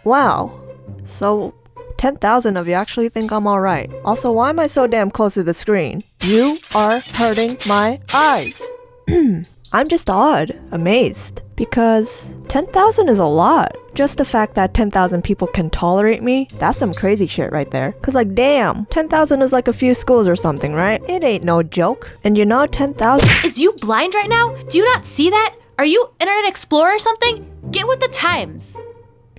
Wow. So 10,000 of you actually think I'm alright. Also, why am I so damn close to the screen? You are hurting my eyes. I'm just awed, amazed, because 10,000 is a lot. Just the fact that 10,000 people can tolerate me, that's some crazy shit right there. Cause like damn, 10,000 is like a few schools or something, right? It ain't no joke. And you know 10,000- Is you blind right now? Do you not see that? Are you Internet Explorer or something? Get with the times.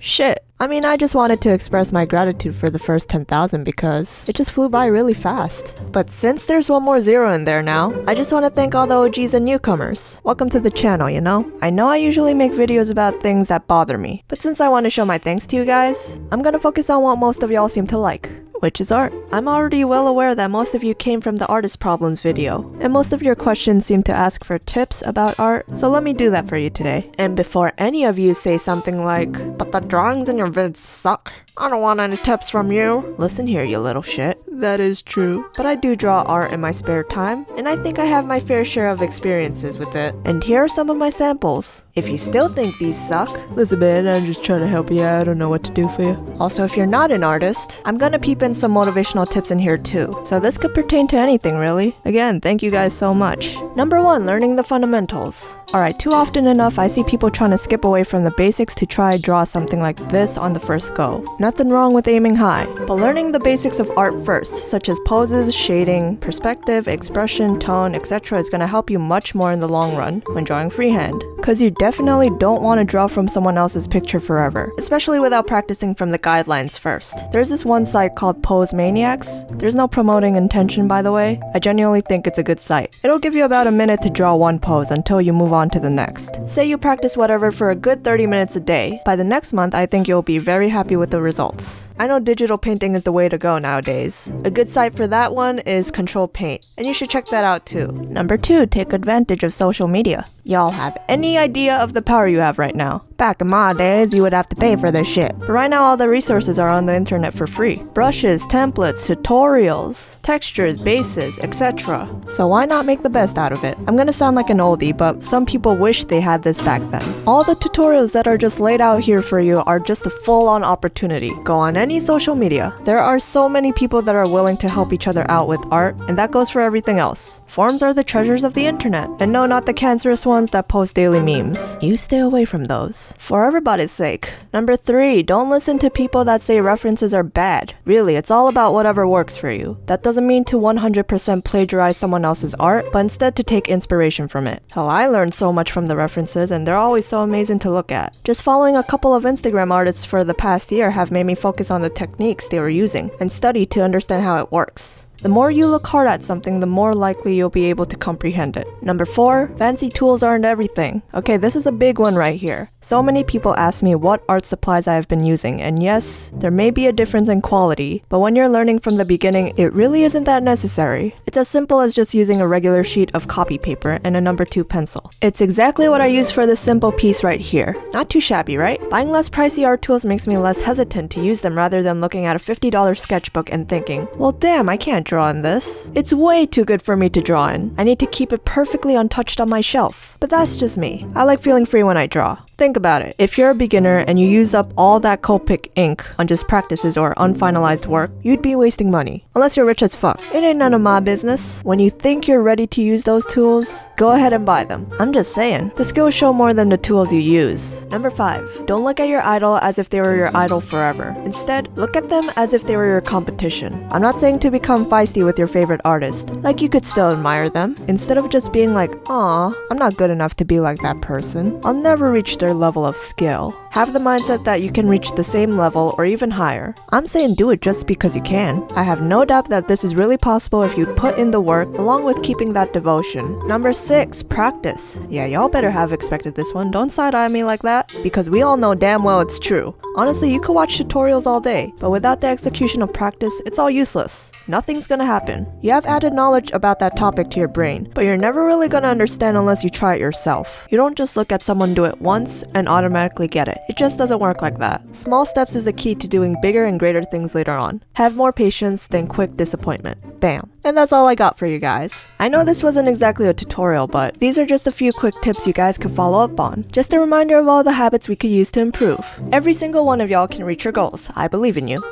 Shit. I mean, I just wanted to express my gratitude for the first 10,000 because it just flew by really fast. But since there's one more zero in there now, I just want to thank all the OGs and newcomers. Welcome to the channel, you know? I know I usually make videos about things that bother me, but since I want to show my thanks to you guys, I'm gonna focus on what most of y'all seem to like, which is art. I'm already well aware that most of you came from the artist problems video, and most of your questions seem to ask for tips about art, so let me do that for you today. And before any of you say something like, but the drawings in your vids suck, I don't want any tips from you. Listen here, you little shit. That is true. But I do draw art in my spare time, and I think I have my fair share of experiences with it. And here are some of my samples. If you still think these suck, listen man, I'm just trying to help you out. I don't know what to do for you. Also, if you're not an artist, I'm gonna peep in some motivational tips in here too. So this could pertain to anything really. Again, thank you guys so much. Number 1, learning the fundamentals. Alright, too often enough I see people trying to skip away from the basics to try draw something like this on the first go. Nothing wrong with aiming high, but learning the basics of art first, such as poses, shading, perspective, expression, tone, etc. is gonna help you much more in the long run when drawing freehand. Cause you definitely don't want to draw from someone else's picture forever, especially without practicing from the guidelines first. There's this one site called Pose Maniacs. There's no promoting intention by the way. I genuinely think it's a good site. It'll give you about a minute to draw one pose until you move on to the next. Say you practice whatever for a good 30 minutes a day. By the next month, I think you'll be very happy with the results. I know digital painting is the way to go nowadays. A good site for that one is Control Paint, and you should check that out too. Number 2, take advantage of social media. Y'all have any idea of the power you have right now? Back in my days, you would have to pay for this shit. But right now, all the resources are on the internet for free. Brushes, templates, tutorials, textures, bases, etc. So why not make the best out of it? I'm gonna sound like an oldie, but some people wish they had this back then. All the tutorials that are just laid out here for you are just a full-on opportunity. Go on any social media. There are so many people that are willing to help each other out with art, and that goes for everything else. Forums are the treasures of the internet. And no, not the cancerous ones that post daily memes. You stay away from those. For everybody's sake. Number 3, don't listen to people that say references are bad. Really, it's all about whatever works for you. That doesn't mean to 100% plagiarize someone else's art, but instead to take inspiration from it. Hell, I learned so much from the references, and they're always so amazing to look at. Just following a couple of Instagram artists for the past year have made me focus on the techniques they were using, and study to understand how it works. The more you look hard at something, the more likely you'll be able to comprehend it. Number 4, fancy tools aren't everything. Okay, this is a big one right here. So many people ask me what art supplies I have been using, and yes, there may be a difference in quality, but when you're learning from the beginning, it really isn't that necessary. It's as simple as just using a regular sheet of copy paper and a number 2 pencil. It's exactly what I use for this simple piece right here. Not too shabby, right? Buying less pricey art tools makes me less hesitant to use them rather than looking at a $50 sketchbook and thinking, well damn, I can't draw in this. It's way too good for me to draw in. I need to keep it perfectly untouched on my shelf. But that's just me. I like feeling free when I draw. Think about it. If you're a beginner and you use up all that Copic ink on just practices or unfinalized work, you'd be wasting money. Unless you're rich as fuck. It ain't none of my business. When you think you're ready to use those tools, go ahead and buy them. I'm just saying, the skills show more than the tools you use. Number 5, don't look at your idol as if they were your idol forever. Instead, look at them as if they were your competition. I'm not saying to become feisty with your favorite artist. Like, you could still admire them. Instead of just being like, aw, I'm not good enough to be like that person. I'll never reach their level of skill. Have the mindset that you can reach the same level or even higher. I'm saying do it just because you can. I have no doubt that this is really possible if you put in the work along with keeping that devotion. Number 6, practice. Yeah, y'all better have expected this one. Don't side-eye me like that, because we all know damn well it's true. Honestly, you could watch tutorials all day, but without the execution of practice, it's all useless. Nothing's gonna happen. You have added knowledge about that topic to your brain, but you're never really gonna understand unless you try it yourself. You don't just look at someone do it once and automatically get it. It just doesn't work like that. Small steps is the key to doing bigger and greater things later on. Have more patience than quick disappointment. Bam. And that's all I got for you guys. I know this wasn't exactly a tutorial, but these are just a few quick tips you guys can follow up on. Just a reminder of all the habits we could use to improve. Every single one of y'all can reach your goals. I believe in you.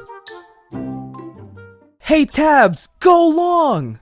Hey Tabs, go long!